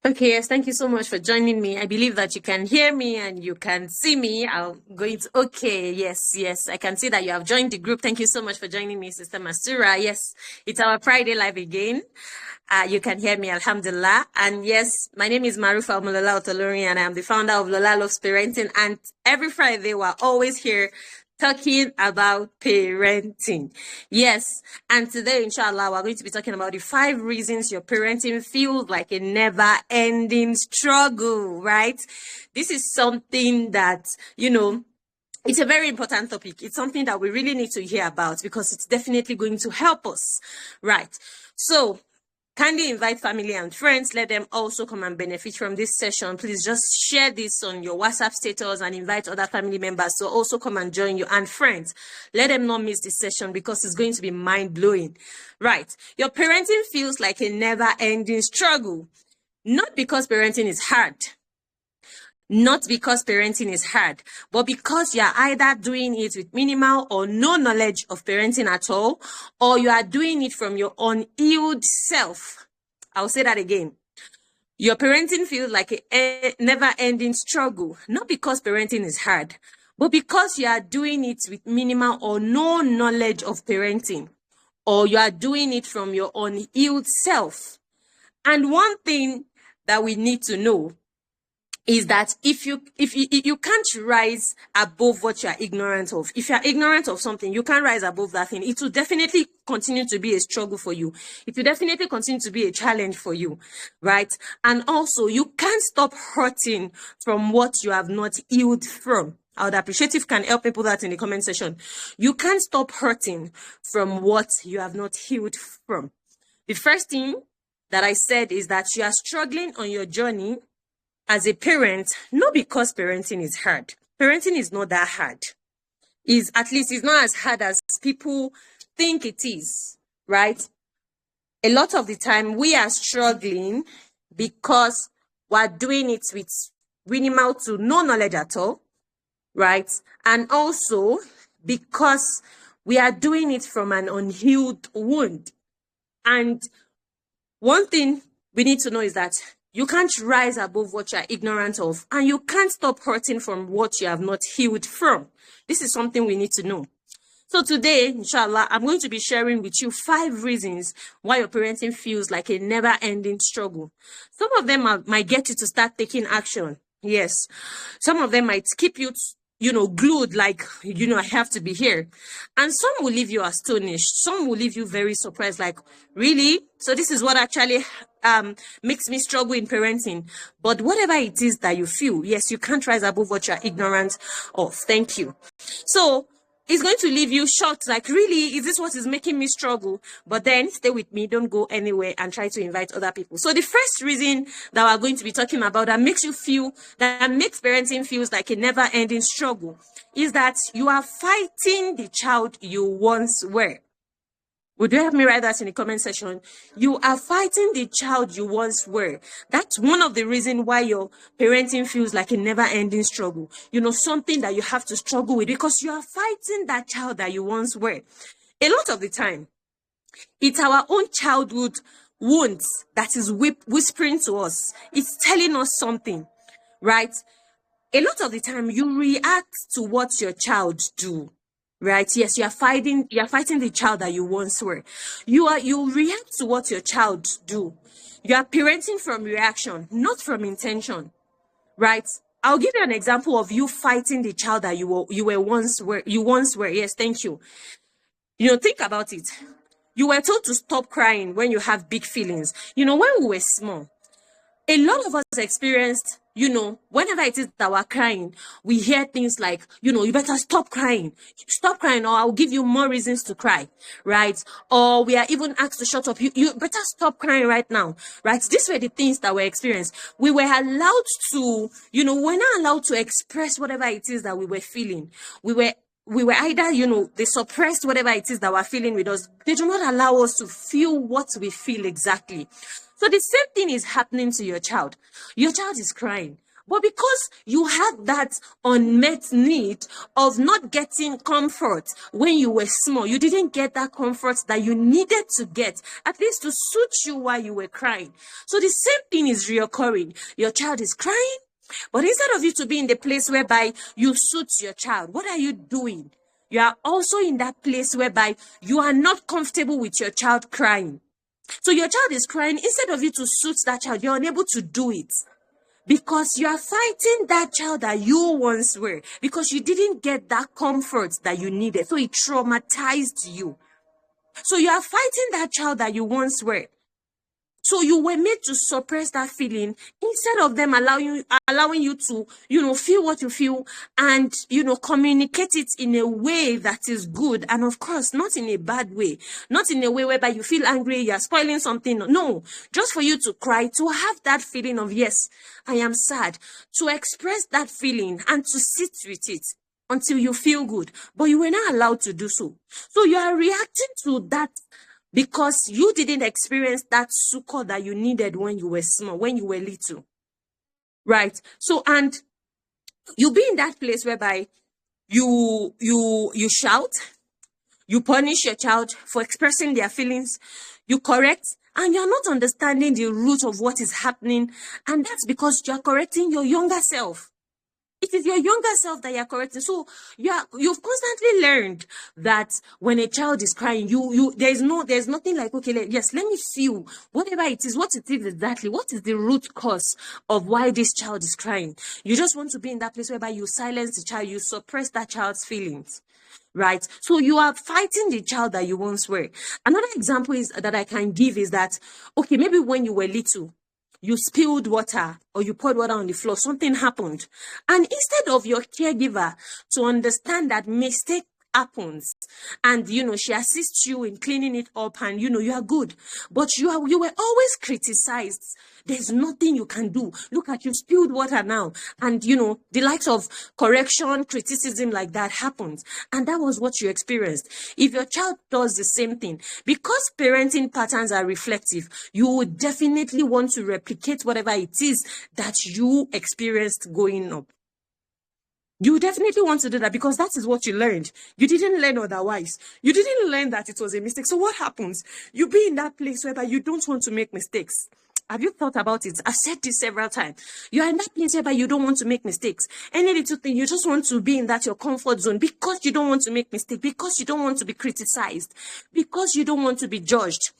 Okay, yes, thank you so much for joining me. I believe that you can hear me and you can see me. Okay, yes, I can see that you have joined the group. Thank you so much for joining me, Sister Masura. Yes, it's our Friday live again. You can hear me, Alhamdulillah. And yes, my name is Marufa Omolola Otolori, and I am the founder of Lola Loves Parenting. And every Friday, we're always here talking about parenting. Yes. And today, inshallah, we're going to be talking about the 5 reasons your parenting feels like a never ending struggle, right? This is something that, it's a very important topic. It's something that we really need to hear about because it's definitely going to help us, right? So, kindly invite family and friends. Let them also come and benefit from this session. Please just share this on your WhatsApp status and invite other family members to also come and join you, and friends. Let them not miss this session because it's going to be mind-blowing. Right. Your parenting feels like a never-ending struggle. Not because parenting is hard. Not because parenting is hard, but because you are either doing it with minimal or no knowledge of parenting at all, or you are doing it from your unhealed self. I'll say that again. Your parenting feels like a never-ending struggle, not because parenting is hard, but because you are doing it with minimal or no knowledge of parenting, or you are doing it from your unhealed self. And one thing that we need to know is that if you can't rise above what you are ignorant of, if you are ignorant of something, you can't rise above that thing. It will definitely continue to be a struggle for you. It will definitely continue to be a challenge for you, right? And also, you can't stop hurting from what you have not healed from. I would appreciate if you can help me put that in the comment section. You can't stop hurting from what you have not healed from. The first thing that I said is that you are struggling on your journey as a parent, not because parenting is hard. Parenting is not that hard. At least it's not as hard as people think it is, right? A lot of the time we are struggling because we're doing it with minimal to no knowledge at all, right? And also because we are doing it from an unhealed wound. And one thing we need to know is that you can't rise above what you're ignorant of, and you can't stop hurting from what you have not healed from. This is something we need to know. So today, inshallah, I'm going to be sharing with you 5 reasons why your parenting feels like a never-ending struggle. Some of them might get you to start taking action. Yes. Some of them might keep you glued, like, I have to be here. And some will leave you astonished. Some will leave you very surprised, like, really? So this is what actually makes me struggle in parenting. But whatever it is that you feel, yes, you can't rise above what you're ignorant of. Thank you. So it's going to leave you shocked, like, really, is this what is making me struggle? But then stay with me, don't go anywhere, and try to invite other people. So the first reason that we're going to be talking about that makes parenting feels like a never-ending struggle is that you are fighting the child you once were. Would you have me write that in the comment section? You are fighting the child you once were. That's one of the reasons why your parenting feels like a never-ending struggle. Something that you have to struggle with because you are fighting that child that you once were. A lot of the time, it's our own childhood wounds that is whispering to us. It's telling us something, right? A lot of the time, you react to what your child do. Right? Yes, you are fighting the child that you once were. You react to what your child do. You are parenting from reaction, not from intention. Right? I'll give you an example of you fighting the child that you once were. Yes, thank you. Think about it. You were told to stop crying when you have big feelings. When we were small, a lot of us experienced, whenever it is that we're crying, we hear things like, you better stop crying, or I'll give you more reasons to cry, right? Or we are even asked to shut up. You better stop crying right now, right? These were the things that we experienced. We were allowed to, we're not allowed to express whatever it is that we were feeling. We were either, they suppressed whatever it is that we're feeling with us. They do not allow us to feel what we feel exactly. So the same thing is happening to your child. Your child is crying, But because you had that unmet need of not getting comfort when you were small, you didn't get that comfort that you needed to get, at least to suit you while you were crying. So the same thing is reoccurring. Your child is crying, but instead of you to be in the place whereby you suit your child, what are you doing? You are also in that place whereby you are not comfortable with your child crying. So your child is crying. Instead of you to suit that child, you're unable to do it because you are fighting that child that you once were, because you didn't get that comfort that you needed. So it traumatized you. So you are fighting that child that you once were. So you were made to suppress that feeling instead of them allowing you to, feel what you feel and, communicate it in a way that is good. And of course, not in a bad way, not in a way whereby you feel angry, you're spoiling something. No, just for you to cry, to have that feeling of, yes, I am sad, to express that feeling and to sit with it until you feel good. But you were not allowed to do so. So you are reacting to that because you didn't experience that succor that you needed when you were small, when you were little. Right? So, and you be in that place whereby you shout, you punish your child for expressing their feelings, you correct, and you're not understanding the root of what is happening. And that's because you're correcting your younger self. It is your younger self that you're correcting. So you've constantly learned that when a child is crying, there's nothing like, okay, let me feel whatever it is, what it is exactly, what is the root cause of why this child is crying. You just want to be in that place whereby you silence the child, you suppress that child's feelings. Right? So you are fighting the child that you once were. Another example that I can give is that, okay, maybe when you were little, you spilled water or you poured water on the floor, something happened. And instead of your caregiver to understand that mistake happens and, she assists you in cleaning it up and, you are good. But you were always criticized. There's nothing you can do. Look at you spilled water now. And, the likes of correction, criticism like that happens. And that was what you experienced. If your child does the same thing, because parenting patterns are reflective, you would definitely want to replicate whatever it is that you experienced growing up. You definitely want to do that because that is what you learned. You didn't learn otherwise. You didn't learn that it was a mistake. So what happens? You be in that place whereby you don't want to make mistakes. Have you thought about it? I've said this several times. You are in that place whereby you don't want to make mistakes. Any little thing, you just want to be in that your comfort zone because you don't want to make mistakes, because you don't want to be criticized, because you don't want to be judged.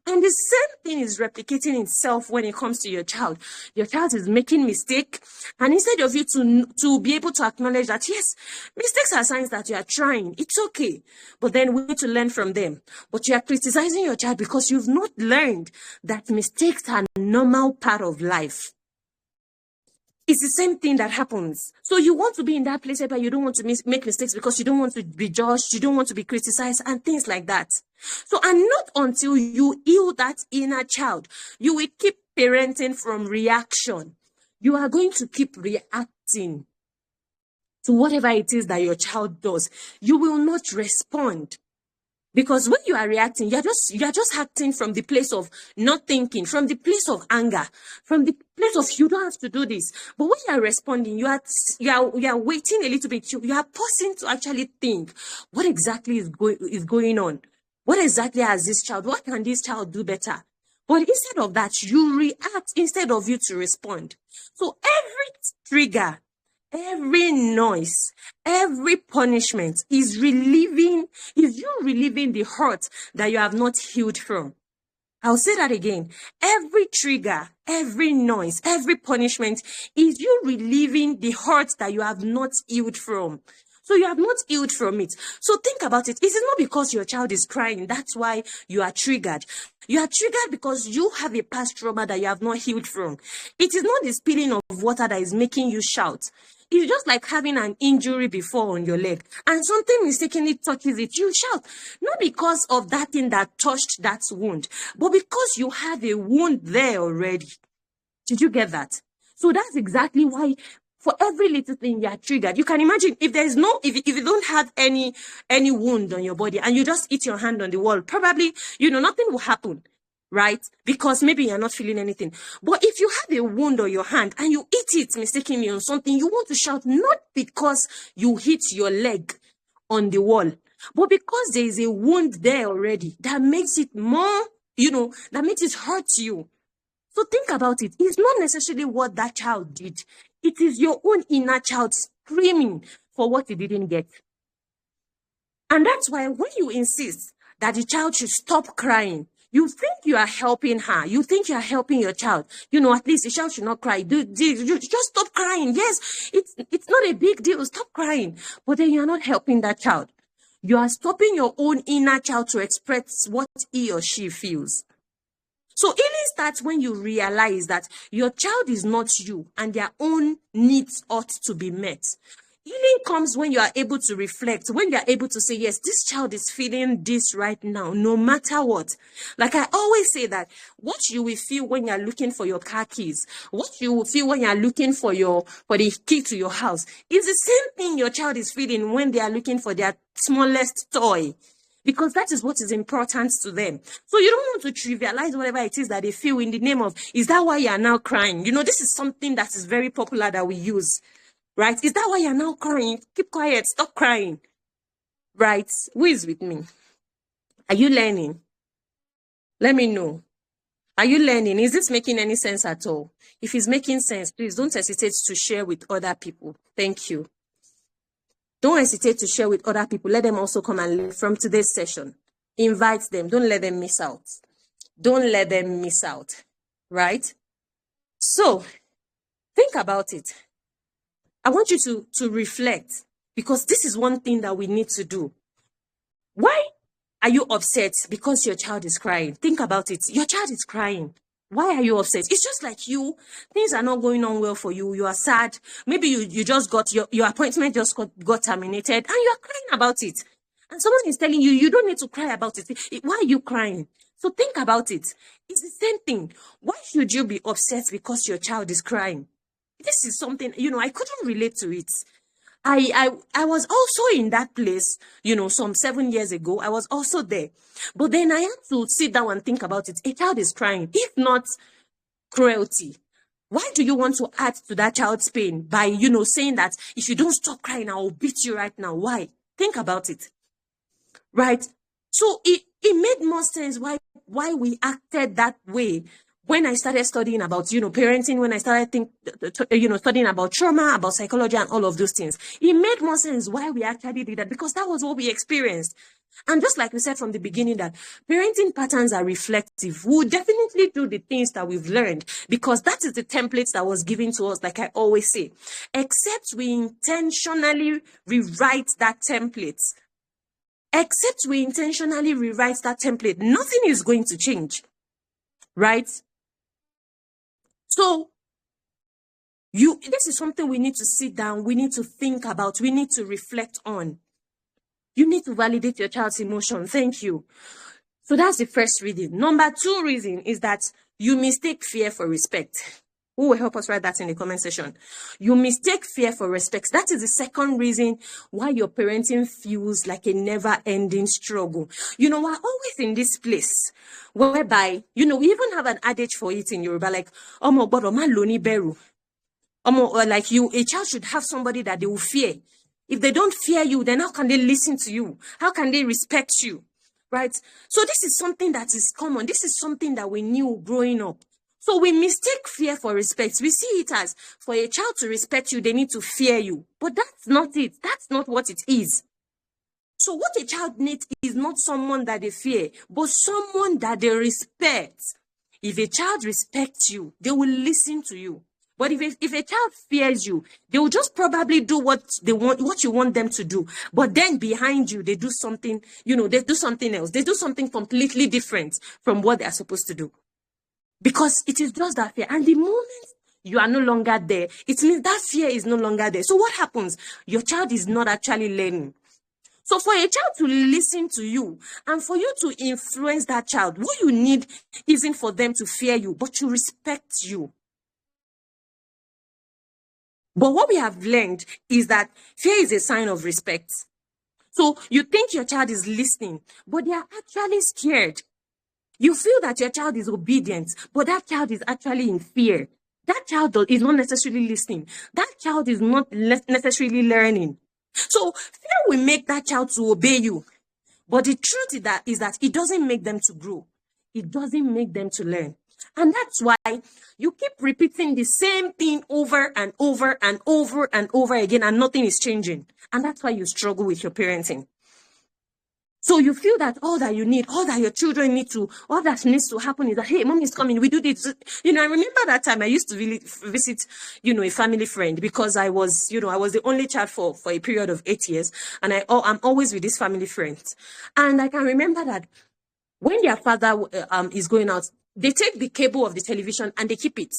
And the same thing is replicating itself when it comes to your child. Your child is making mistake, and instead of you to be able to acknowledge that, yes, mistakes are signs that you are trying, it's okay, but then we need to learn from them. But you are criticizing your child because you've not learned that mistakes are a normal part of life. It's the same thing that happens. So you want to be in that place where you don't want to make mistakes because you don't want to be judged, you don't want to be criticized, and things like that. So, and not until you heal that inner child, you will keep parenting from reaction. You are going to keep reacting to whatever it is that your child does. You will not respond. Because when you are reacting, you are just acting from the place of not thinking, from the place of anger, from the place of you don't have to do this. But when you are responding, you are waiting a little bit. You are pausing to actually think, what exactly is going on? What exactly has this child? What can this child do better? But instead of that, you react instead of you to respond. So every trigger, every noise, every punishment is you relieving the hurt that you have not healed from. I'll say that again. Every trigger, every noise, every punishment is you relieving the hurt that you have not healed from. So you have not healed from it. So think about it. It is not because your child is crying. That's why you are triggered. You are triggered because you have a past trauma that you have not healed from. It is not the spilling of water that is making you shout. It's just like having an injury before on your leg and something mistakenly touches it, you shout. Not because of that thing that touched that wound, but because you have a wound there already. Did you get that? So that's exactly why for every little thing you are triggered. You can imagine if you don't have any wound on your body and you just hit your hand on the wall, probably, nothing will happen. right? Because maybe you're not feeling anything. But if you have a wound on your hand and you hit it mistakenly on something, you want to shout, not because you hit your leg on the wall, but because there is a wound there already that makes it more, that makes it hurt you. So think about it. It's not necessarily what that child did. It is your own inner child screaming for what he didn't get. And that's why when you insist that the child should stop crying, you think you are helping her. You think you are helping your child. At least the child should not cry. You just stop crying. Yes, it's not a big deal. Stop crying. But then you are not helping that child. You are stopping your own inner child to express what he or she feels. So healing starts when you realize that your child is not you and their own needs ought to be met. Healing comes when you are able to reflect, when you are able to say, yes, this child is feeling this right now, no matter what. Like I always say that what you will feel when you're looking for your car keys, what you will feel when you're looking for the key to your house, is the same thing your child is feeling when they are looking for their smallest toy. Because that is what is important to them. So you don't want to trivialize whatever it is that they feel in the name of, is that why you are now crying? This is something that is very popular that we use. Right? Is that why you're now crying? Keep quiet. Stop crying. Right? Who is with me? Are you learning? Let me know. Are you learning? Is this making any sense at all? If it's making sense, please don't hesitate to share with other people. Thank you. Don't hesitate to share with other people. Let them also come and learn from today's session. Invite them. Don't let them miss out. Don't let them miss out. Right? So, think about it. I want you to reflect, because this is one thing that we need to do. Why are you upset because your child is crying? Think about it. Your child is crying. Why are you upset? It's just like you. Things are not going on well for you. You are sad. Maybe you just got your appointment just got terminated and you are crying about it. And someone is telling you don't need to cry about it. Why are you crying? So think about it. It's the same thing. Why should you be upset because your child is crying? This is something, I couldn't relate to it. I was also in that place, some 7 years ago. I was also there. But then I had to sit down and think about it. A child is crying, if not cruelty. Why do you want to add to that child's pain by, saying that if you don't stop crying, I will beat you right now? Why? Think about it. Right? So it made more sense why we acted that way. When I started studying about, parenting, when I started studying about trauma, about psychology and all of those things, it made more sense why we actually did that, because that was what we experienced. And just like we said from the beginning, that parenting patterns are reflective. We'll definitely do the things that we've learned, because that is the template that was given to us, like I always say, except we intentionally rewrite that template. Nothing is going to change. Right? So, this is something we need to sit down, we need to think about, we need to reflect on. You need to validate your child's emotion. Thank you. So that's the first reason. Number 2 reason is that you mistake fear for respect. Who will help us write that in the comment section? You mistake fear for respect. That is the second reason why your parenting feels like a never-ending struggle. We're always in this place whereby, we even have an adage for it in Yoruba, like, Omo gboro ma lo ni beru. Or like a child should have somebody that they will fear. If they don't fear you, then how can they listen to you? How can they respect you? Right? So this is something that is common. This is something that we knew growing up. So we mistake fear for respect. We see it as, for a child to respect you, they need to fear you. But that's not it. That's not what it is. So what a child needs is not someone that they fear, but someone that they respect. If a child respects you, they will listen to you. But if a child fears you, they will just probably do what you want them to do. But then behind you, they do something, they do something else. They do something completely different from what they are supposed to do. Because it is just that fear. And the moment you are no longer there, it means that fear is no longer there. So what happens? Your child is not actually learning. So for a child to listen to you and for you to influence that child, what you need isn't for them to fear you, but to respect you. But what we have learned is that fear is a sign of respect. So you think your child is listening, but they are actually scared. You feel that your child is obedient, but that child is actually in fear. That child is not necessarily listening. That child is not necessarily learning. So fear will make that child to obey you. But the truth is that it doesn't make them to grow. It doesn't make them to learn. And that's why you keep repeating the same thing over and over and over and over again, and nothing is changing. And that's why you struggle with your parenting. So you feel that all that you need, all that your children need to, all that needs to happen is that, hey, mom is coming, we do this. I remember that time I used to really visit, a family friend, because I was the only child for a period of 8 years. And I'm always with this family friend. And I can remember that when their father is going out, they take the cable of the television and they keep it.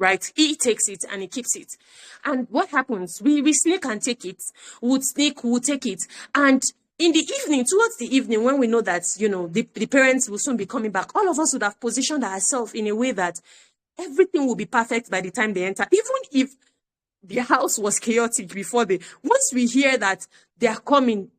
Right? He takes it and he keeps it. And what happens? We sneak and take it. We'll take it. And in the evening, towards the evening, when we know that, the parents will soon be coming back, all of us would have positioned ourselves in a way that everything will be perfect by the time they enter. Even if the house was chaotic before once we hear that they are coming,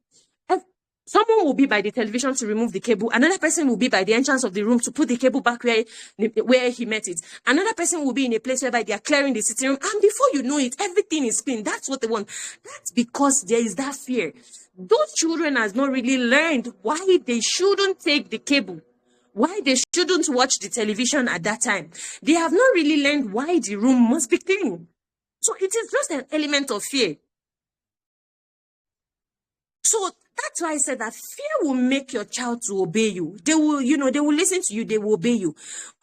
someone will be by the television to remove the cable. Another person will be by the entrance of the room to put the cable back where he met it. Another person will be in a place whereby they are clearing the sitting room. And before you know it, everything is clean. That's what they want. That's because there is that fear. Those children has not really learned why they shouldn't take the cable, why they shouldn't watch the television at that time. They have not really learned why the room must be clean. So it is just an element of fear. So that's why I said that fear will make your child to obey you. They will, they will listen to you, they will obey you.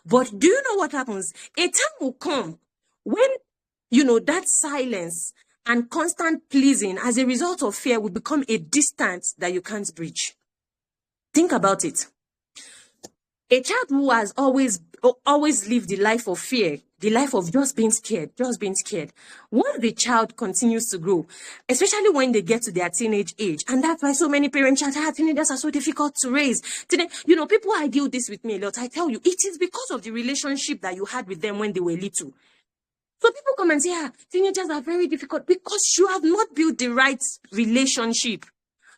But do you know what happens? A time will come when, that silence and constant pleasing as a result of fear will become a distance that you can't bridge. Think about it. A child who has always lived the life of fear, the life of just being scared. Once the child continues to grow, especially when they get to their teenage age, and that's why so many parents teenagers are so difficult to raise. Today, people argue this with me a lot. I tell you, it is because of the relationship that you had with them when they were little. So people come and say, teenagers are very difficult because you have not built the right relationship.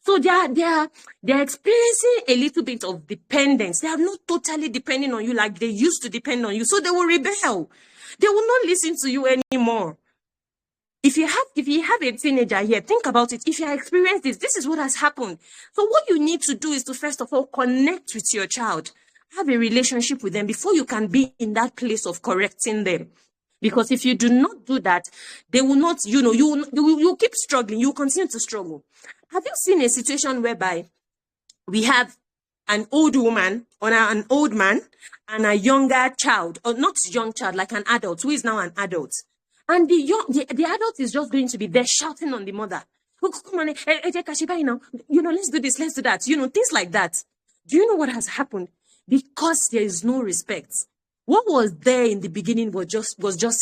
So they are experiencing a little bit of dependence. They are not totally depending on you like they used to depend on you. So they will rebel. They will not listen to you anymore. If you have a teenager here, think about it. If you have experienced this is what has happened. So what you need to do is to first of all connect with your child. Have a relationship with them before you can be in that place of correcting them. Because if you do not do that, they will not, you keep struggling. You continue to struggle. Have you seen a situation whereby we have an old woman or an old man and a younger child, or not young child, like an adult who is now an adult? And the adult is just going to be there shouting on the mother. Oh, come on, let's do this, let's do that. Things like that. Do you know what has happened? Because there is no respect. What was there in the beginning was just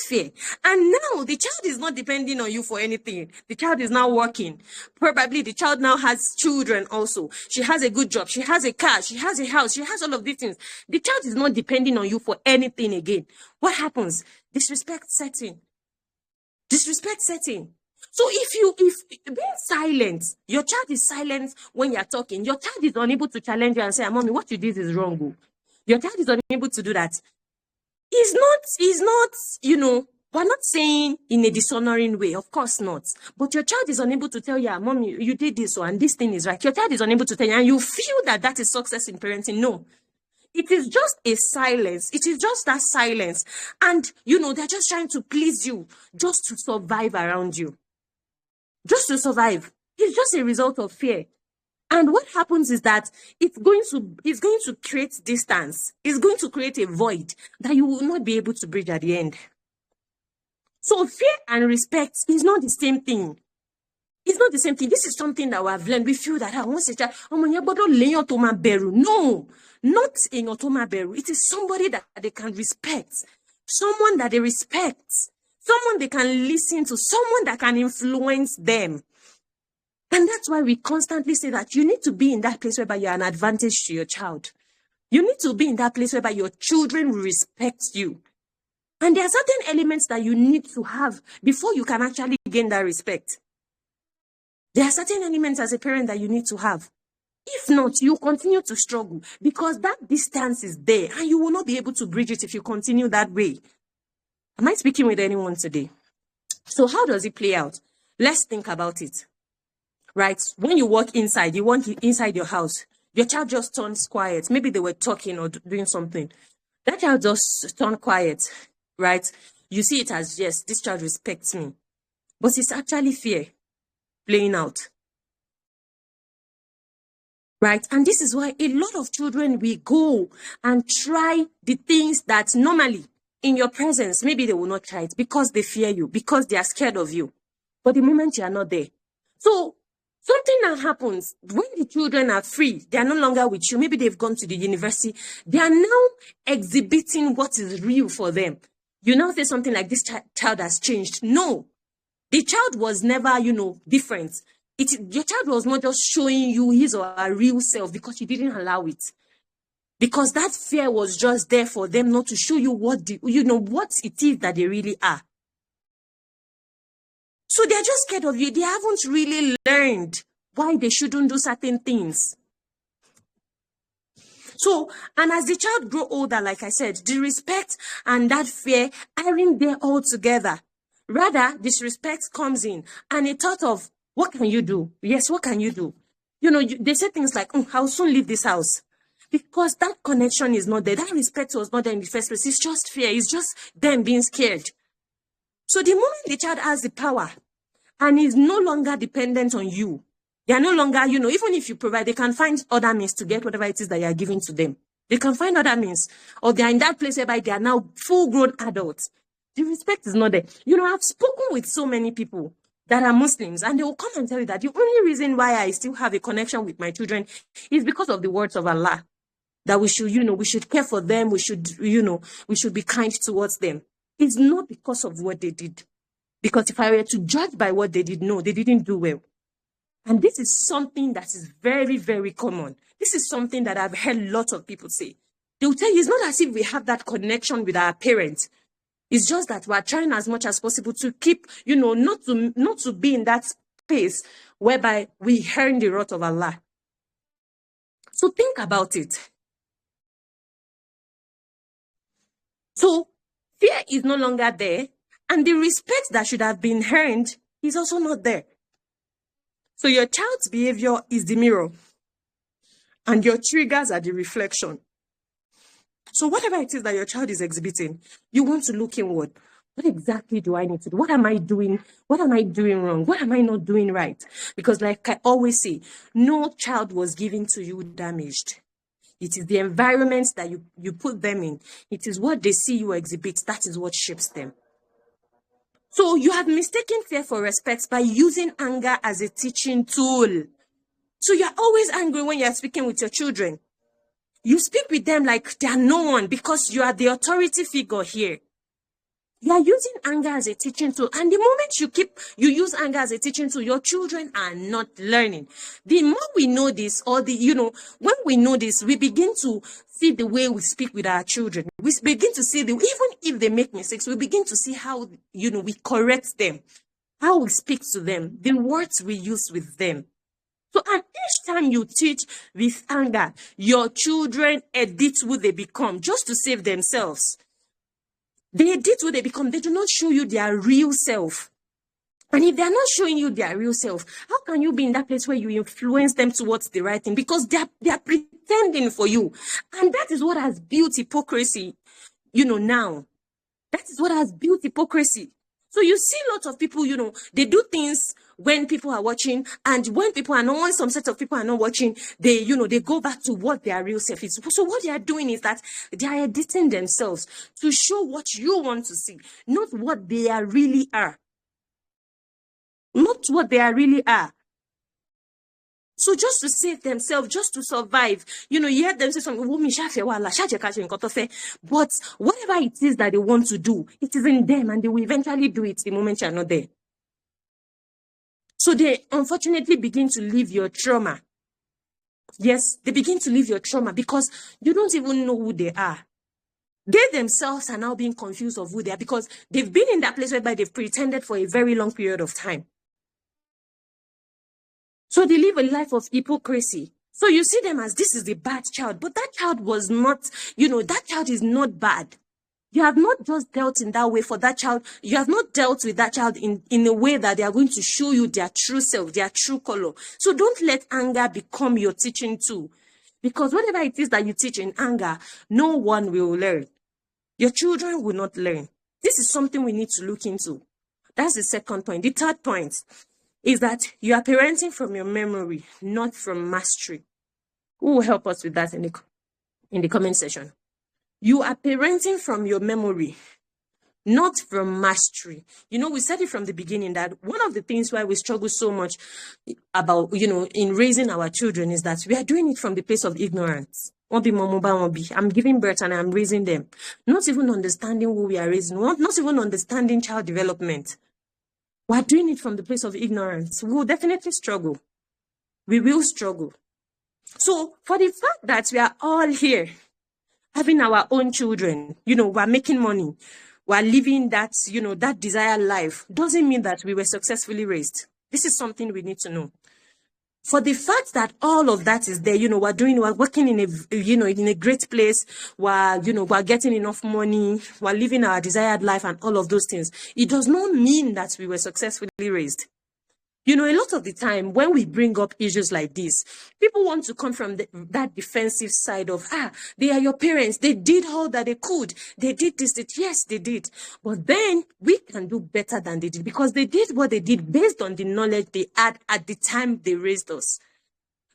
fear. And now the child is not depending on you for anything. The child is now working. Probably the child now has children also. She has a good job. She has a car. She has a house. She has all of these things. The child is not depending on you for anything again. What happens? Disrespect setting. So if being silent, your child is silent when you're talking. Your child is unable to challenge you and say, "Mommy, what you did is wrong." Your child is unable to do that. He's not, we're not saying in a dishonoring way, of course not. But your child is unable to tell you, "Mom, you did this and this thing is right." Your child is unable to tell you, and you feel that is success in parenting. No. It is just a silence. It is just that silence. And, they're just trying to please you, just to survive around you. Just to survive. It's just a result of fear. And what happens is that it's going to create distance. It's going to create a void that you will not be able to bridge at the end. So fear and respect is not the same thing. It's not the same thing. This is something that we have learned. We feel that once a child, no, not in Otomaberu. It is somebody that they can respect. Someone that they respect. Someone they can listen to. Someone that can influence them. And that's why we constantly say that you need to be in that place whereby you're an advantage to your child. You need to be in that place whereby your children will respect you. And there are certain elements that you need to have before you can actually gain that respect. There are certain elements as a parent that you need to have. If not, you continue to struggle because that distance is there and you will not be able to bridge it if you continue that way. Am I speaking with anyone today? So how does it play out? Let's think about it. Right? When you walk inside, you want inside your house, your child just turns quiet. Maybe they were talking or doing something. That child just turned quiet, right? You see it as, yes, this child respects me. But it's actually fear playing out. Right? And this is why a lot of children will go and try the things that normally in your presence, maybe they will not try it because they fear you, because they are scared of you. But the moment you are not there. So something that happens when the children are free, they are no longer with you. Maybe they've gone to the university. They are now exhibiting what is real for them. You now say something like, this child has changed. No, the child was never, different. Your child was not just showing you his or her real self because you didn't allow it. Because that fear was just there for them not to show you what it is that they really are. So they're just scared of you. They haven't really learned why they shouldn't do certain things. So, and as the child grow older, like I said, the respect and that fear aren't there all together. Rather, disrespect comes in and a thought of, what can you do? Yes, what can you do? They say things like, I'll soon leave this house. Because that connection is not there. That respect was not there in the first place. It's just fear. It's just them being scared. So the moment the child has the power and is no longer dependent on you, they are no longer, even if you provide, they can find other means to get whatever it is that you are giving to them. They can find other means. Or they are in that place whereby they are now full-grown adults. The respect is not there. I've spoken with so many people that are Muslims, and they will come and tell you that the only reason why I still have a connection with my children is because of the words of Allah. That we should, we should care for them. We should, we should be kind towards them. It's not because of what they did. Because if I were to judge by what they did, no, they didn't do well. And this is something that is very, very common. This is something that I've heard lots of people say. They will tell you it's not as if we have that connection with our parents. It's just that we're trying as much as possible to keep, not to be in that space whereby we earn the wrath of Allah. So think about it. So fear is no longer there, and the respect that should have been earned is also not there. So your child's behavior is the mirror, and your triggers are the reflection. So whatever it is that your child is exhibiting, you want to look inward. What exactly do I need to do? What am I doing? What am I doing wrong? What am I not doing right? Because like I always say, no child was given to you damaged. It is the environment that you put them in. It is what they see you exhibit. That is what shapes them. So you have mistaken fear for respect by using anger as a teaching tool. So you're always angry when you're speaking with your children. You speak with them like they are no one because you are the authority figure here. You are using anger as a teaching tool. And the moment you use anger as a teaching tool, your children are not learning. The more we know this, or when we know this, we begin to see the way we speak with our children. We begin to see even if they make mistakes, we begin to see how, we correct them, how we speak to them, the words we use with them. So at each time you teach with anger, your children edit who they become just to save themselves. They edit who they become. They do not show you their real self. And if they are not showing you their real self, how can you be in that place where you influence them towards the right thing? Because they are pretending for you. And that is what has built hypocrisy, now. That is what has built hypocrisy. So you see lots of people, they do things when people are watching, and when some set of people are not watching, they go back to what their real self is. So what they are doing is that they are editing themselves to show what you want to see, not what they really are. Not what they really are. So just to save themselves, just to survive, you hear them say something, but whatever it is that they want to do, it is in them, and they will eventually do it the moment you're not there. So they unfortunately begin to live your trauma. Yes, they begin to live your trauma because you don't even know who they are. They themselves are now being confused of who they are because they've been in that place whereby they've pretended for a very long period of time. So they live a life of hypocrisy. So you see them as this is a bad child, but that child was not, that child is not bad. You have not just dealt in that way for that child. You have not dealt with that child in a way that they are going to show you their true self, their true color. So don't let anger become your teaching tool. Because whatever it is that you teach in anger, no one will learn. Your children will not learn. This is something we need to look into. That's the second point. The third point is that you are parenting from your memory, not from mastery. Who will help us with that in the comment section? You are parenting from your memory, not from mastery. We said it from the beginning that one of the things why we struggle so much about, in raising our children is that we are doing it from the place of ignorance. I'm giving birth and I'm raising them. Not even understanding who we are raising, not even understanding child development. We are doing it from the place of ignorance. We will definitely struggle. We will struggle. So for the fact that we are all here, having our own children, we're making money, we're living that, that desired life, doesn't mean that we were successfully raised. This is something we need to know. For the fact that all of that is there, we're working in a great place, we're getting enough money, we're living our desired life and all of those things. It does not mean that we were successfully raised. A lot of the time when we bring up issues like this, people want to come from that defensive side of, they are your parents. They did all that they could. They did this. Yes, they did. But then we can do better than they did because they did what they did based on the knowledge they had at the time they raised us.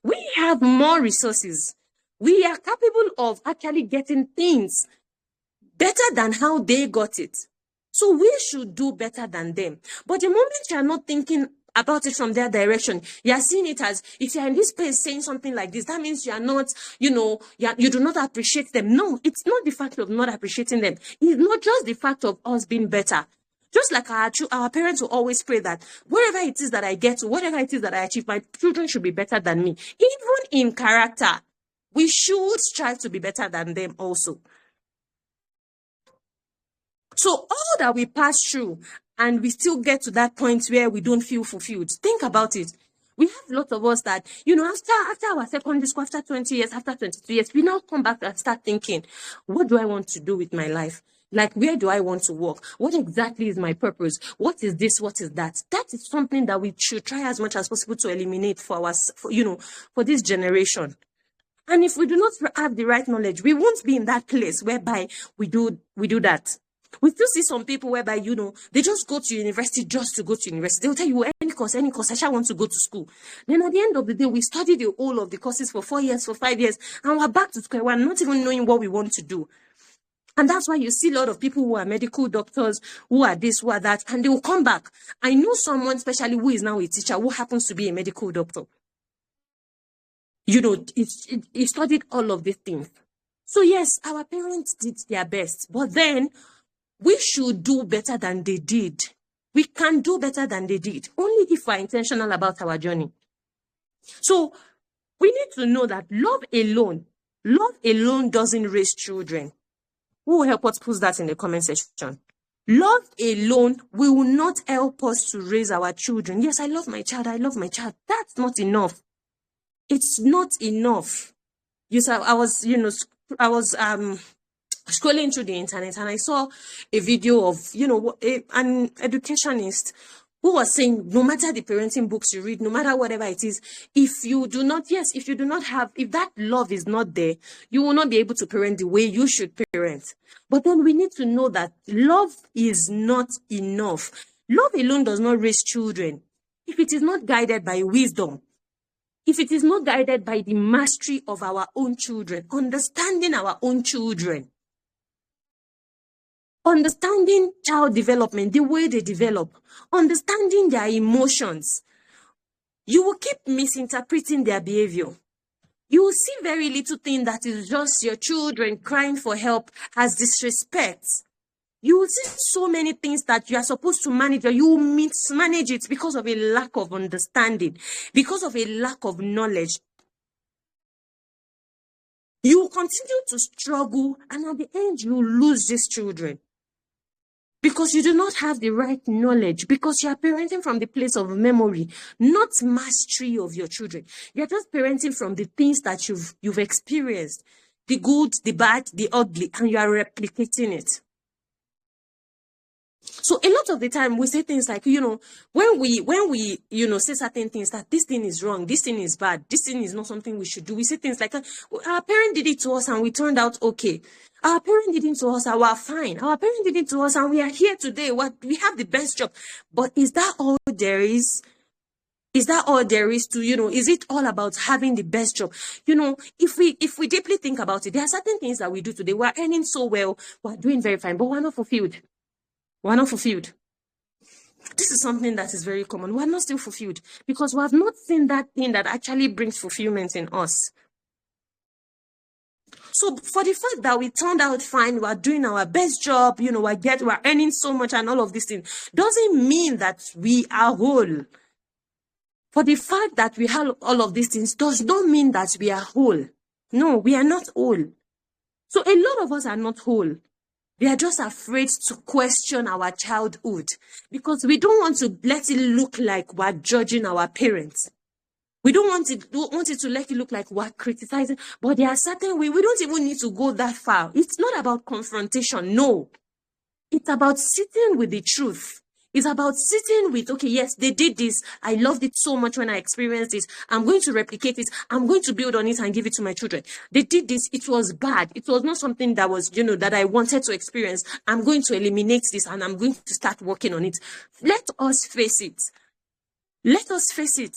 We have more resources. We are capable of actually getting things better than how they got it. So we should do better than them. But the moment you are not thinking about it from their direction, you are seeing it as, if you're in this place saying something like this, that means you are not, you do not appreciate them. No, it's not the fact of not appreciating them. It's not just the fact of us being better. Just like our parents will always pray that wherever it is that I get to, whatever it is that I achieve, my children should be better than me. Even in character, we should strive to be better than them also. So all that we pass through and we still get to that point where we don't feel fulfilled. Think about it. We have lots of us that, after our secondary school, after 20 years, after 22 years, we now come back and start thinking, what do I want to do with my life? Like, where do I want to work? What exactly is my purpose? What is this? What is that? That is something that we should try as much as possible to eliminate for this generation. And if we do not have the right knowledge, we won't be in that place whereby we do that. We still see some people whereby, they just go to university just to go to university. They'll tell you, any course, I shall want to go to school. Then at the end of the day, we study the whole of the courses for 4 years, for 5 years, and we're back to square one, not even knowing what we want to do. And that's why you see a lot of people who are medical doctors, who are this, who are that, and they will come back. I know someone, especially who is now a teacher, who happens to be a medical doctor. He studied all of these things. So yes, our parents did their best, but then we should do better than they did. We can do better than they did, only if we're intentional about our journey. So we need to know that love alone doesn't raise children. Who will help us put that in the comment section? Love alone will not help us to raise our children. Yes, I love my child. That's not enough. It's not enough. I was scrolling through the internet and I saw a video of, an educationist who was saying, no matter the parenting books you read, no matter whatever it is, if that love is not there, you will not be able to parent the way you should parent. But then we need to know that love is not enough. Love alone does not raise children. If it is not guided by wisdom, if it is not guided by the mastery of our own children, understanding our own children, understanding child development, the way they develop, understanding their emotions, you will keep misinterpreting their behavior. You will see very little thing that is just your children crying for help as disrespect. You will see so many things that you are supposed to manage, or you will mismanage it because of a lack of understanding, because of a lack of knowledge. You will continue to struggle, and at the end, you will lose these children. Because you do not have the right knowledge, because you are parenting from the place of memory, not mastery of your children. You're just parenting from the things that you've experienced, the good, the bad, the ugly, and you are replicating it. So a lot of the time we say things like, when we say certain things, that this thing is wrong, this thing is bad, this thing is not something we should do. We say things like, our parent did it to us and we turned out okay. Our parent did it to us and we're fine. Our parent did it to us and we are here today. We have the best job. But is that all there is? Is that all there is to, is it all about having the best job? If we deeply think about it, there are certain things that we do today. We're earning so well, we're doing very fine, but we're not fulfilled. We're not fulfilled. This is something that is very common. We're not still fulfilled because we have not seen that thing that actually brings fulfillment in us. So for the fact that we turned out fine, we're doing our best job, we're earning so much and all of these things, doesn't mean that we are whole. For the fact that we have all of these things does not mean that we are whole. No, we are not whole. So a lot of us are not whole. We are just afraid to question our childhood because we don't want to let it look like we're judging our parents. We don't want it to let it look like we're criticizing, but there are certain ways we don't even need to go that far. It's not about confrontation, no. It's about sitting with the truth. It's about sitting with, okay, yes, they did this. I loved it so much when I experienced it. I'm going to replicate it. I'm going to build on it and give it to my children. They did this. It was bad. It was not something that was, that I wanted to experience. I'm going to eliminate this and I'm going to start working on it. Let us face it. Let us face it.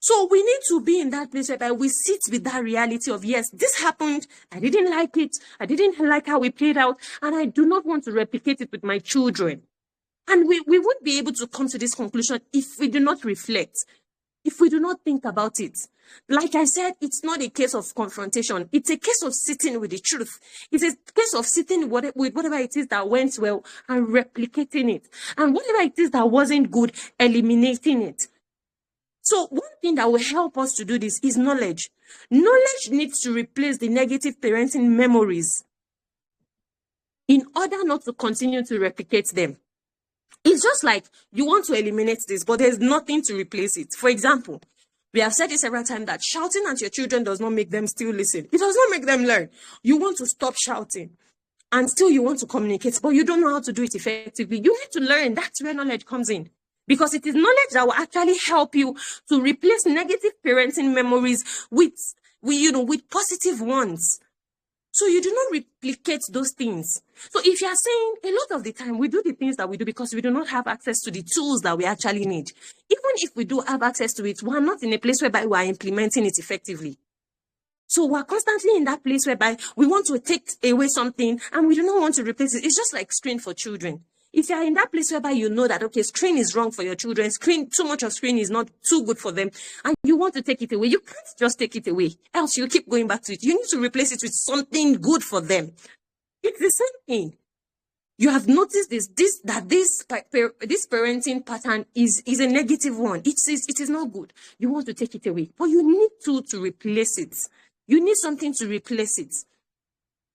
So we need to be in that place where we sit with that reality of, yes, this happened. I didn't like it. I didn't like how it played out. And I do not want to replicate it with my children. And we won't be able to come to this conclusion if we do not reflect, if we do not think about it. Like I said, it's not a case of confrontation. It's a case of sitting with the truth. It's a case of sitting with whatever it is that went well and replicating it. And whatever it is that wasn't good, eliminating it. So one thing that will help us to do this is knowledge. Knowledge needs to replace the negative parenting memories in order not to continue to replicate them. It's just like you want to eliminate this, but there's nothing to replace it. For example, we have said it several times that shouting at your children does not make them still listen. It does not make them learn. You want to stop shouting and still you want to communicate, but you don't know how to do it effectively. You need to learn. That's where knowledge comes in. Because it is knowledge that will actually help you to replace negative parenting memories with positive ones. So you do not replicate those things. So if you are saying a lot of the time we do the things that we do because we do not have access to the tools that we actually need. Even if we do have access to it, we are not in a place whereby we are implementing it effectively. So we're constantly in that place whereby we want to take away something and we do not want to replace it. It's just like screen for children. If you are in that place whereby you know that, okay, screen is wrong for your children, too much of screen is not too good for them, and you want to take it away, you can't just take it away, else you keep going back to it. You need to replace it with something good for them. It's the same thing. You have noticed this parenting pattern is a negative one. It is not good. You want to take it away, but you need to replace it. You need something to replace it.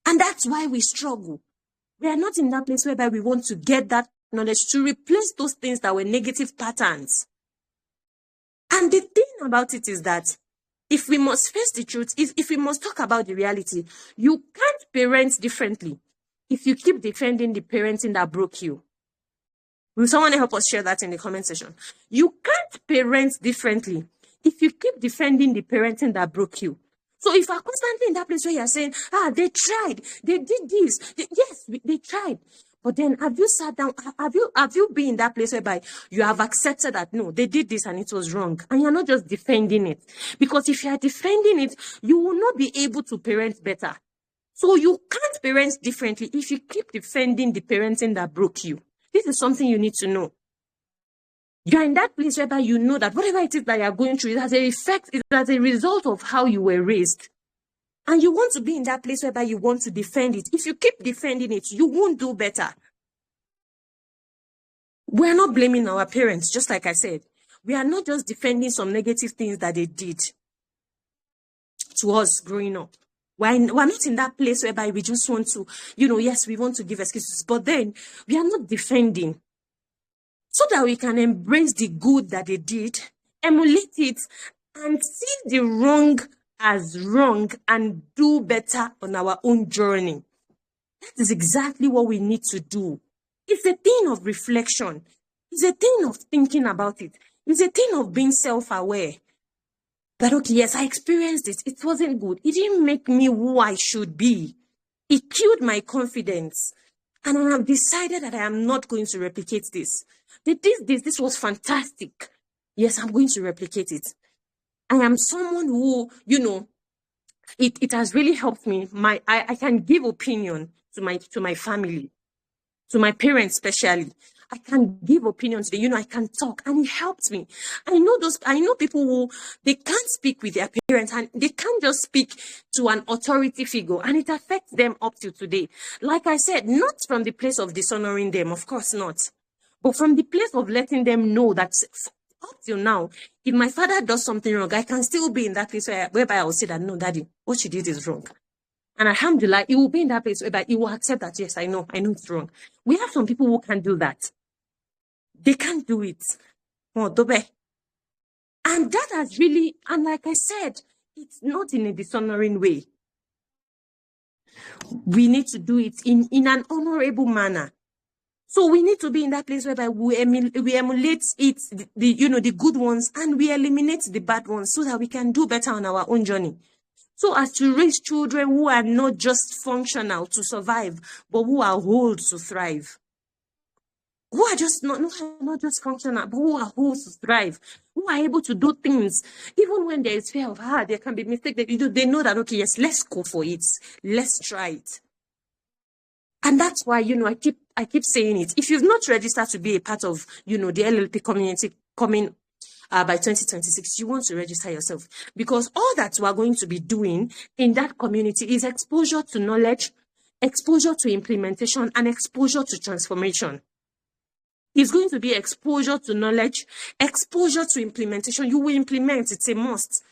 And that's why we struggle. We are not in that place whereby we want to get that knowledge to replace those things that were negative patterns. And the thing about it is that if we must face the truth, if we must talk about the reality, you can't parent differently if you keep defending the parenting that broke you. Will someone help us share that in the comment section? You can't parent differently if you keep defending the parenting that broke you. So if you're constantly in that place where you're saying, they tried, they did this. Yes, they tried. But then have you sat down? Have you been in that place whereby you have accepted that, no, they did this and it was wrong? And you're not just defending it. Because if you are defending it, you will not be able to parent better. So you can't parent differently if you keep defending the parenting that broke you. This is something you need to know. You're in that place whereby you know that whatever it is that you're going through, it has an effect, it has a result of how you were raised. And you want to be in that place whereby you want to defend it. If you keep defending it, you won't do better. We're not blaming our parents, just like I said. We are not just defending some negative things that they did to us growing up. We're not in that place whereby we just want to, yes, we want to give excuses, but then we are not defending, so that we can embrace the good that they did, emulate it, and see the wrong as wrong and do better on our own journey. That is exactly what we need to do. It's a thing of reflection. It's a thing of thinking about it. It's a thing of being self-aware. That, okay, yes, I experienced it. It wasn't good. It didn't make me who I should be. It killed my confidence. And I have decided that I am not going to replicate this. This was fantastic. Yes, I'm going to replicate it. I am someone who, it has really helped me. I can give opinion to my family, to my parents especially. I can give opinions to them, I can talk, and it helps me. I know people who, they can't speak with their parents, and they can't just speak to an authority figure, and it affects them up to today. Like I said, not from the place of dishonoring them, of course not, but from the place of letting them know that up till now, if my father does something wrong, I can still be in that place whereby I will say that, no, daddy, what you did is wrong. And alhamdulillah, he will be in that place whereby he will accept that, yes, I know it's wrong. We have some people who can't do that. They can't do it. And that has really, and like I said, it's not in a dishonoring way. We need to do it in an honorable manner. So we need to be in that place whereby we emulate it, the good ones, and we eliminate the bad ones, so that we can do better on our own journey. So as to raise children who are not just functional to survive, but who are whole to thrive. Who are just not just functional, but who are whole to thrive. Who are able to do things, even when there is fear of, there can be mistakes. They know that, okay, yes, let's go for it. Let's try it. And that's why, I keep saying it. If you've not registered to be a part of, the LLP community coming by 2026, you want to register yourself, because all that we are going to be doing in that community is exposure to knowledge, exposure to implementation, and exposure to transformation. It's going to be exposure to knowledge, exposure to implementation. You will implement, it's a must.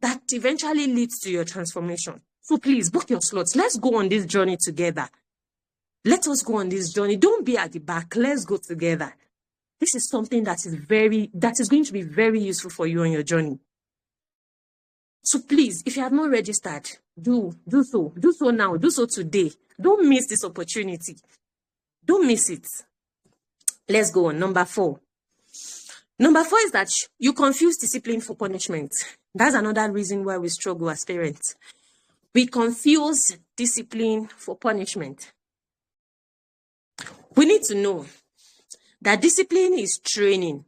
That eventually leads to your transformation. So please book your slots. Let's go on this journey together. Let us go on this journey. Don't be at the back. Let's go together. This is something that is going to be very useful for you on your journey. So please, if you have not registered, do so. Do so now. Do so today. Don't miss this opportunity. Don't miss it. Let's go on. Number 4. Number 4 is that you confuse discipline for punishment. That's another reason why we struggle as parents. We confuse discipline for punishment. We need to know that discipline is training.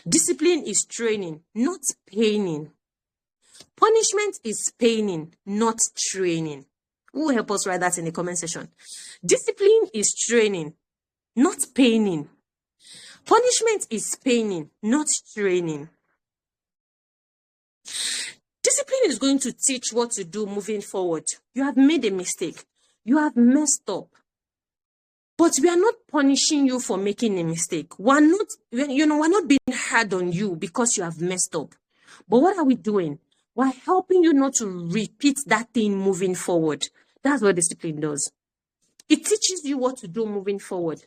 Discipline is training, not paining. Punishment is paining, not training. Who will help us write that in the comment section? Discipline is training, not paining. Punishment is paining, not training. Discipline is going to teach what to do moving forward. You have made a mistake. You have messed up. But we are not punishing you for making a mistake. We're not being hard on you because you have messed up. But what are we doing? We're helping you not to repeat that thing moving forward. That's what discipline does. It teaches you what to do moving forward.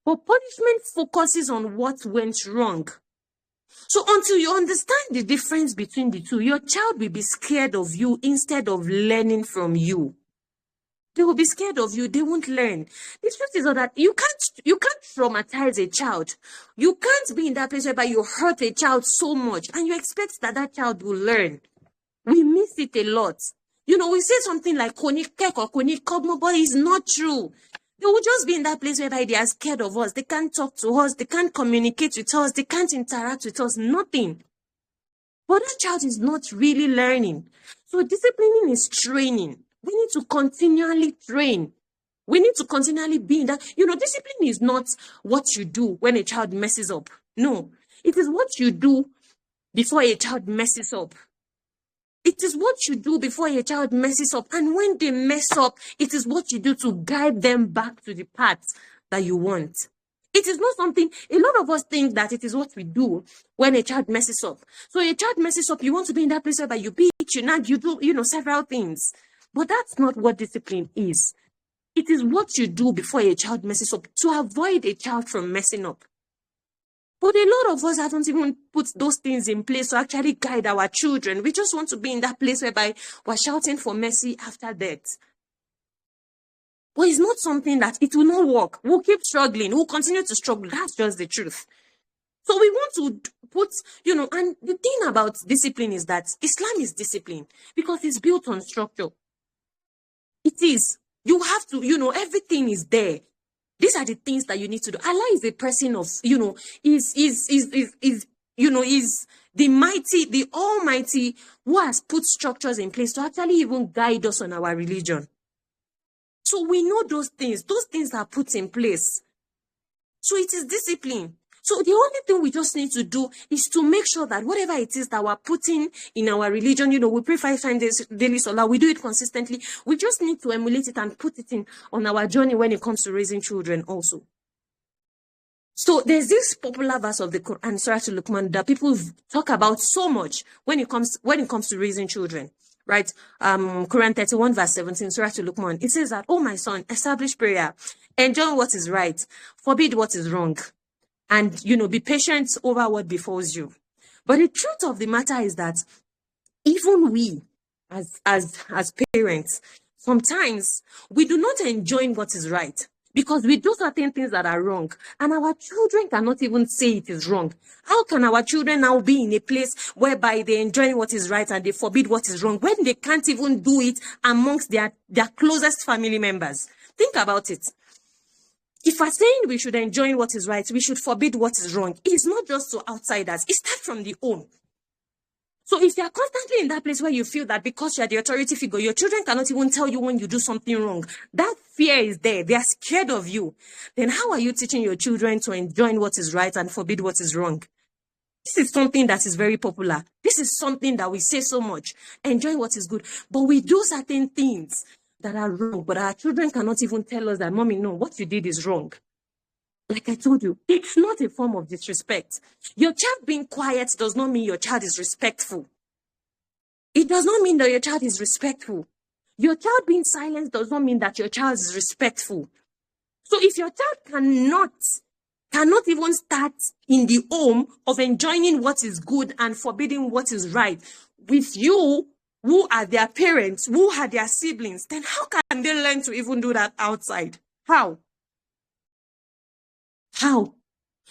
But punishment focuses on what went wrong. So until you understand the difference between the two, your child will be scared of you instead of learning from you. They will be scared of you. They won't learn. The truth is that you can't traumatize a child. You can't be in that place whereby you hurt a child so much and you expect that child will learn. We miss it a lot. We say something like konikek or konikogmo, but it's not true. They will just be in that place whereby they are scared of us. They can't talk to us. They can't communicate with us. They can't interact with us. Nothing. But that child is not really learning. So disciplining is training. We need to continually train. We need to continually be in that. Discipline is not what you do when a child messes up. No, it is what you do before a child messes up. It is what you do before a child messes up. And when they mess up, it is what you do to guide them back to the path that you want. It is not something, a lot of us think that it is what we do when a child messes up. So a child messes up, you want to be in that place where you beat, you nag, you do, several things. But that's not what discipline is. It is what you do before a child messes up to avoid a child from messing up. But a lot of us haven't even put those things in place to actually guide our children. We just want to be in that place whereby we're shouting for mercy after death. But it's not something that it will not work. We'll keep struggling. We'll continue to struggle. That's just the truth. So we want to put, and the thing about discipline is that Islam is discipline because it's built on structure. It is. You have to, everything is there. These are the things that you need to do. Allah is a person of, is the mighty, the almighty, who has put structures in place to actually even guide us on our religion. So we know those things are put in place. So it is discipline. So the only thing we just need to do is to make sure that whatever it is that we're putting in our religion, we pray 5 times daily salah, we do it consistently. We just need to emulate it and put it in on our journey when it comes to raising children also. So there's this popular verse of the Quran, Surah Al-Luqman, that people talk about so much when it comes to raising children. Right? Quran 31 verse 17, Surah Al-Luqman. It says that, "Oh my son, establish prayer, enjoy what is right, forbid what is wrong, and be patient over what befalls you." But the truth of the matter is that even we, as parents, sometimes we do not enjoy what is right, because we do certain things that are wrong, and our children cannot even say it is wrong. How can our children now be in a place whereby they enjoy what is right and they forbid what is wrong when they can't even do it amongst their closest family members? Think about it. If we're saying we should enjoy what is right, we should forbid what is wrong. It's not just to outsiders. It starts from the home. So if you're constantly in that place where you feel that because you're the authority figure, your children cannot even tell you when you do something wrong, that fear is there. They are scared of you. Then how are you teaching your children to enjoy what is right and forbid what is wrong? This is something that is very popular. This is something that we say so much. Enjoy what is good. But we do certain things that are wrong, but our children cannot even tell us that, "Mommy, no, what you did is wrong." Like I told you, it's not a form of disrespect. Your child being quiet does not mean your child is respectful. It does not mean that your child is respectful. Your child being silent does not mean that your child is respectful. So if your child cannot even start in the home of enjoying what is good and forbidding what is right with you, who are their parents, who are their siblings, then how can they learn to even do that outside? How?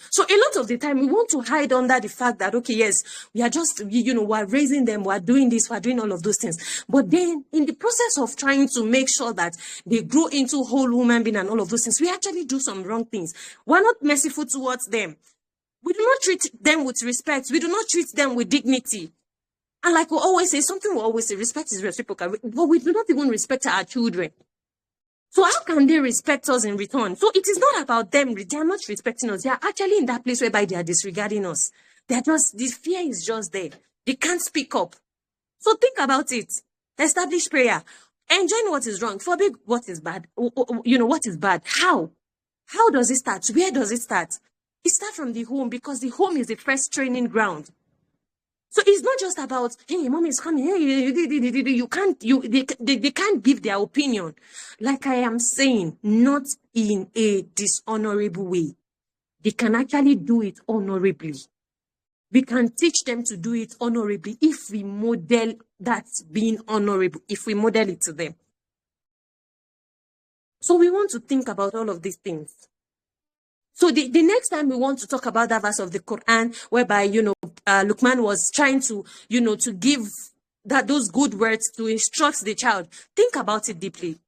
So a lot of the time we want to hide under the fact that, okay, yes, we are just, we're raising them, we're doing this, we're doing all of those things. But then in the process of trying to make sure that they grow into whole human being and all of those things, we actually do some wrong things. We're not merciful towards them. We do not treat them with respect. We do not treat them with dignity. And like we always say, something we always say, respect is reciprocal, but we do not even respect our children. So how can they respect us in return? So it is not about them. They are not respecting us. They are actually in that place whereby they are disregarding us. The fear is just there. They can't speak up. So think about it. Establish prayer. Enjoy what is wrong. Forbid what is bad. What is bad. How? How does it start? Where does it start? It starts from the home, because the home is the first training ground. So it's not just about, "Hey, mom is coming. Hey, they can't give their opinion." Like I am saying, not in a dishonorable way. They can actually do it honorably. We can teach them to do it honorably if we model that being honorable, if we model it to them. So we want to think about all of these things. So the next time we want to talk about that verse of the Quran, whereby, Luqman was trying to, to give those good words to instruct the child, think about it deeply.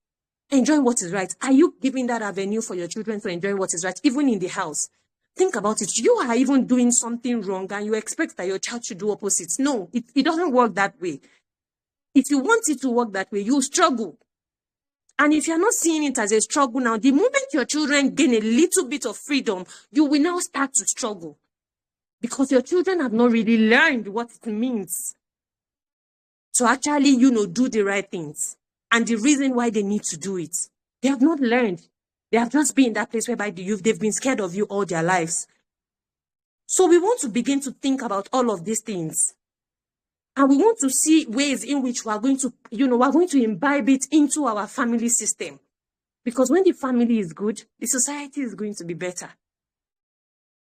Enjoy what is right. Are you giving that avenue for your children to enjoy what is right, even in the house? Think about it. You are even doing something wrong and you expect that your child should do opposite. No, it doesn't work that way. If you want it to work that way, you struggle. And if you're not seeing it as a struggle now, the moment your children gain a little bit of freedom, you will now start to struggle. Because your children have not really learned what it means to actually, do the right things. And the reason why they need to do it. They have not learned. They have just been in that place whereby they've been scared of you all their lives. So we want to begin to think about all of these things. And we want to see ways in which we are going to, we're going to imbibe it into our family system. Because when the family is good, the society is going to be better.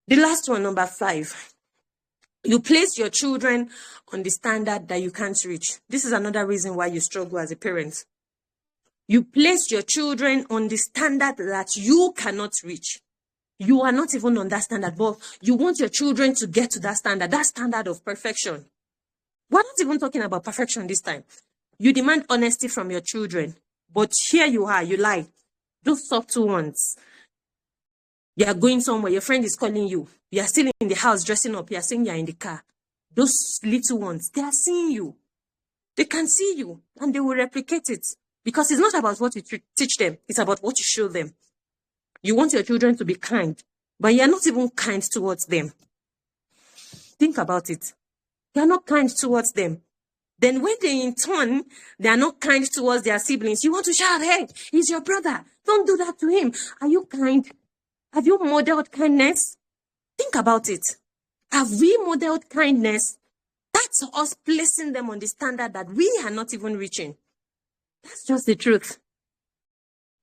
The last one, number 5. You place your children on the standard that you can't reach. This is another reason why you struggle as a parent. You place your children on the standard that you cannot reach. You are not even on that standard, but you want your children to get to that standard of perfection. We're not even talking about perfection this time. You demand honesty from your children, but here you are, you lie. Those subtle ones. You are going somewhere, your friend is calling you. You are still in the house dressing up. You are saying you are in the car. Those little ones, they are seeing you. They can see you and they will replicate it. Because it's not about what you teach them. It's about what you show them. You want your children to be kind, but you are not even kind towards them. Think about it. You are not kind towards them. Then when they in turn, they are not kind towards their siblings, you want to shout, hey, he's your brother. Don't do that to him. Are you kind? Have you modeled kindness? Think about it. Have we modeled kindness? That's us placing them on the standard that we are not even reaching. That's just the truth.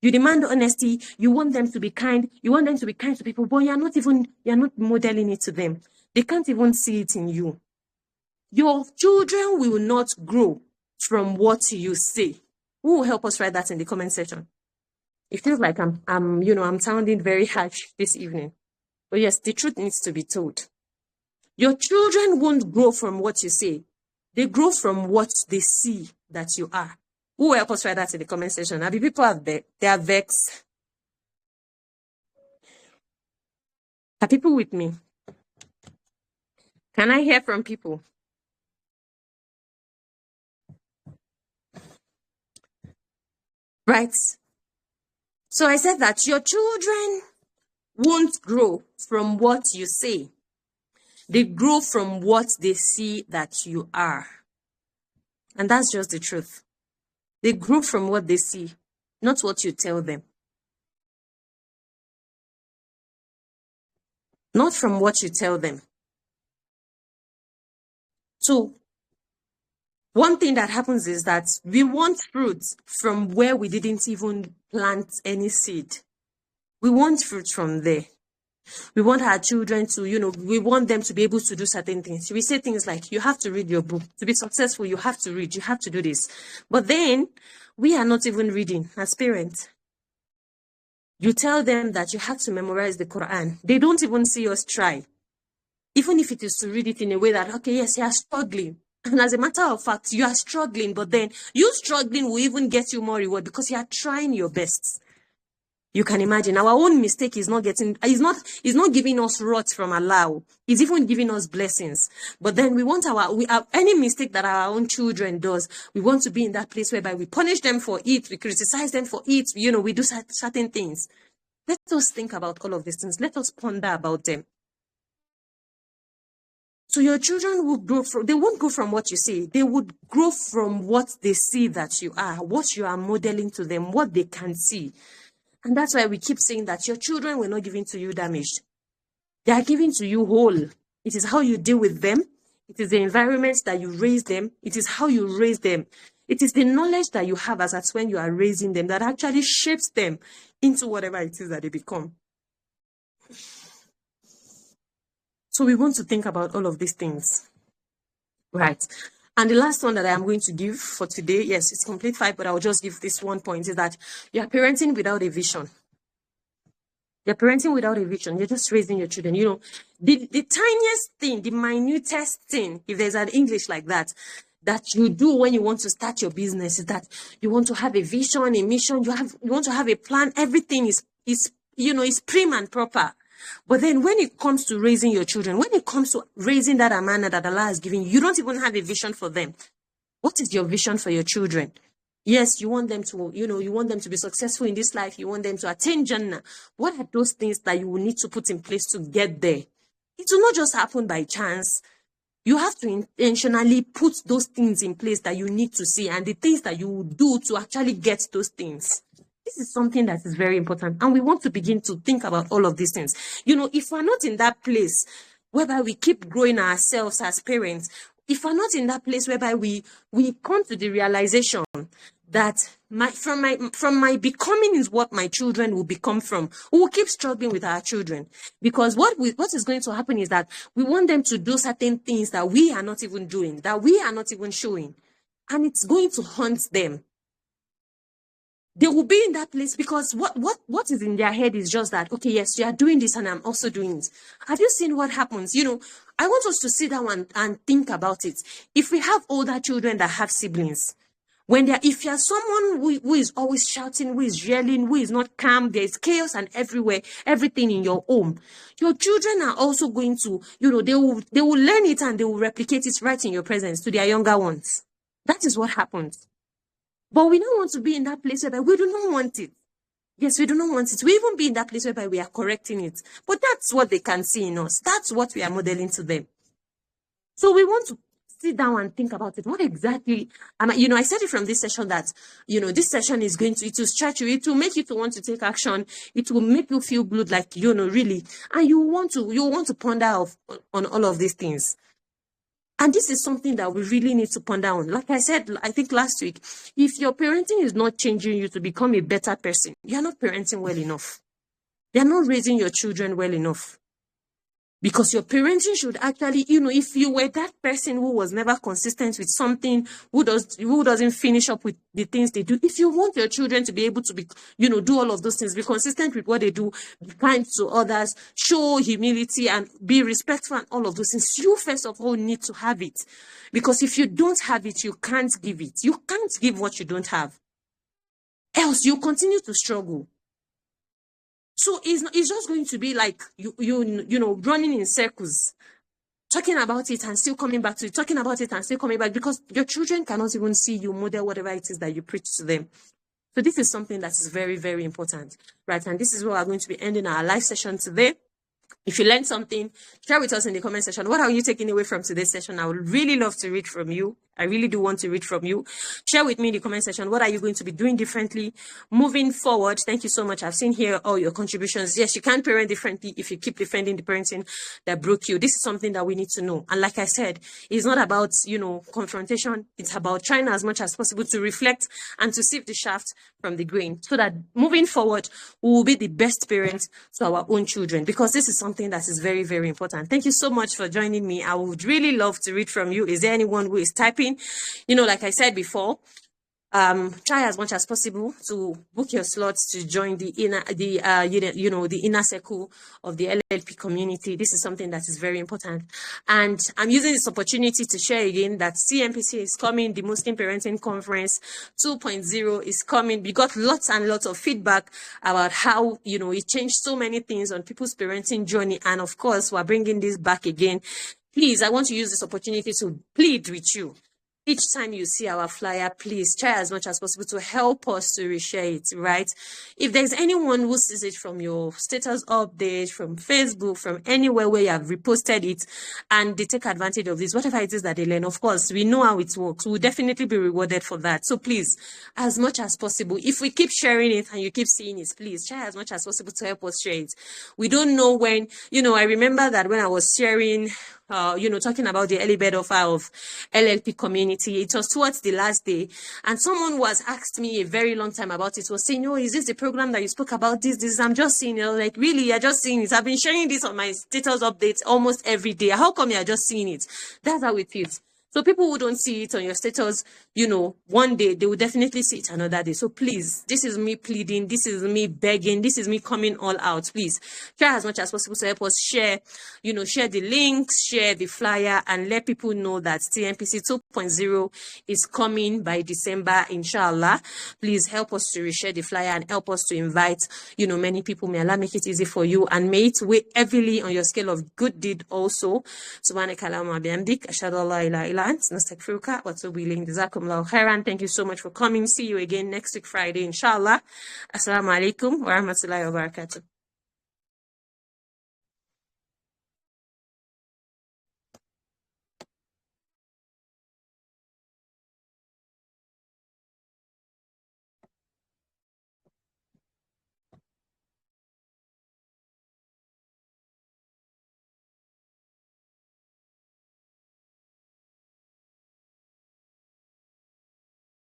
You demand honesty. You want them to be kind. You want them to be kind to people, but you're not modeling it to them. They can't even see it in you. Your children will not grow from what you say. Who will help us write that in the comment section? It feels like I'm sounding very harsh this evening. But yes, the truth needs to be told. Your children won't grow from what you say. They grow from what they see that you are. Who will help us write that in the comment section? Now, the people they are vexed. Are people with me? Can I hear from people? Right. So I said that your children won't grow from what you say. They grow from what they see that you are. And that's just the truth. They grow from what they see, not what you tell them. Not from what you tell them. So, one thing that happens is that we want fruits from where we didn't even plant any seed. We want fruit from there. We want our children to, we want them to be able to do certain things. We say things like, you have to read your book. To be successful, you have to read. You have to do this. But then, we are not even reading as parents. You tell them that you have to memorize the Quran. They don't even see us try. Even if it is to read it in a way that, okay, yes, you are struggling. And as a matter of fact, you are struggling, but then you struggling will even get you more reward because you are trying your best. You can imagine our own mistake is not giving us wrath from Allah. It's even giving us blessings. But then we want any mistake that our own children does, we want to be in that place whereby we punish them for it, we criticize them for it, we do certain things. Let us think about all of these things. Let us ponder about them. So your children will grow they won't grow from what you say. They would grow from what they see that you are, what you are modeling to them, what they can see. And that's why we keep saying that your children were not given to you damaged. They are given to you whole. It is how you deal with them. It is the environment that you raise them. It is how you raise them. It is the knowledge that you have as at when you are raising them that actually shapes them into whatever it is that they become. So we want to think about all of these things. Right. And the last one that I am going to give for today, yes, it's complete 5, but I'll just give this one point, is that you are parenting without a vision. You're parenting without a vision. You're just raising your children. The tiniest thing, the minutest thing, if there's an English like that you do when you want to start your business, is that you want to have a vision, a mission, you want to have a plan. Everything is prim and proper. But then when it comes to raising your children, when it comes to raising that amana that Allah has given you, you don't even have a vision for them. What is your vision for your children? Yes, you want them to, you want them to be successful in this life. You want them to attain Jannah. What are those things that you will need to put in place to get there? It will not just happen by chance. You have to intentionally put those things in place that you need to see and the things that you will do to actually get those things. This is something that is very important. And we want to begin to think about all of these things. If we're not in that place whereby we keep growing ourselves as parents, if we're not in that place whereby we come to the realization that from my becoming is what my children will become from, we will keep struggling with our children. Because what is going to happen is that we want them to do certain things that we are not even doing, that we are not even showing. And it's going to haunt them. They will be in that place because what is in their head is just that, okay, yes, you are doing this and I'm also doing it. Have you seen what happens? I want us to sit down and think about it. If we have older children that have siblings, if you're someone who is always shouting, who is yelling, who is not calm, there's chaos and everything in your home, your children are also going to, they will learn it and they will replicate it right in your presence to their younger ones. That is what happens. But we don't want to be in that place whereby we do not want it. Yes, we do not want it. We even be in that place whereby we are correcting it. But that's what they can see in us. That's what we are modeling to them. So we want to sit down and think about it. What exactly, I said it from this session that, this session is it will stretch you. It will make you to want to take action. It will make you feel good, like, really. And you want to ponder on all of these things. And this is something that we really need to ponder on. Like I said, I think last week, if your parenting is not changing you to become a better person, you're not parenting well enough. You're not raising your children well enough. Because your parenting should actually, if you were that person who was never consistent with something, who doesn't finish up with the things they do, if you want your children to be able to be, do all of those things, be consistent with what they do, be kind to others, show humility and be respectful and all of those things, you first of all need to have it. Because if you don't have it, you can't give it. You can't give what you don't have. Else you continue to struggle. So it's just going to be like you running in circles, talking about it and still coming back to it, talking about it and still coming back, because your children cannot even see you model whatever it is that you preach to them. So this is something that is very, very important, right? And this is where we're going to be ending our live session today. If you learned something, share with us in the comment section. What are you taking away from today's session? I would really love to read from you. I really do want to read from you. Share with me in the comment section. What are you going to be doing differently moving forward? Thank you so much. I've seen here all your contributions. Yes, you can parent differently if you keep defending the parenting that broke you. This is something that we need to know. And like I said, it's not about, confrontation. It's about trying as much as possible to reflect and to sift the shaft from the grain, so that moving forward, we will be the best parents to our own children, because this is something that is very, very important. Thank you so much for joining me. I would really love to read from you. Is there anyone who is typing? Like I said before, try as much as possible to book your slots to join the inner circle of the LLP community. This is something that is very important. And I'm using this opportunity to share again that CMPC is coming. The Muslim Parenting Conference 2.0 is coming. We got lots and lots of feedback about how, it changed so many things on people's parenting journey. And of course, we're bringing this back again. Please, I want to use this opportunity to plead with you. Each time you see our flyer, please try as much as possible to help us to reshare it, right? If there's anyone who sees it from your status update, from Facebook, from anywhere where you have reposted it, and they take advantage of this, whatever it is that they learn, of course, we know how it works. We'll definitely be rewarded for that. So please, as much as possible, if we keep sharing it and you keep seeing it, please try as much as possible to help us share it. We don't know when, I remember that when I was sharing, talking about the early bird offer of LLP community, it was towards the last day, and someone was asked me a very long time about it, was saying, is this the program that you spoke about? This, I'm just seeing it. Like, really, you're just seeing it. I've been sharing this on my status updates almost every day. How come you're just seeing it? That's how it is. So people who don't see it on your status, one day they will definitely see it another day. So please, this is me pleading, this is me begging, this is me coming all out. Please try as much as possible to help us share, share the links, share the flyer, and let people know that TMPC 2.0 is coming by December, inshallah. Please help us to reshare the flyer and help us to invite, many people. May Allah make it easy for you and may it weigh heavily on your scale of good deed also. Subhanakallahumma bihamdik, ashhadu an la ilaha illa anta, nastaghfiruka wa atubu ilayk. Jazakumullahu khairan. Thank you so much for coming. See you again next week Friday, inshallah. Assalamu alaikum wa rahmatullahi wa barakatuh.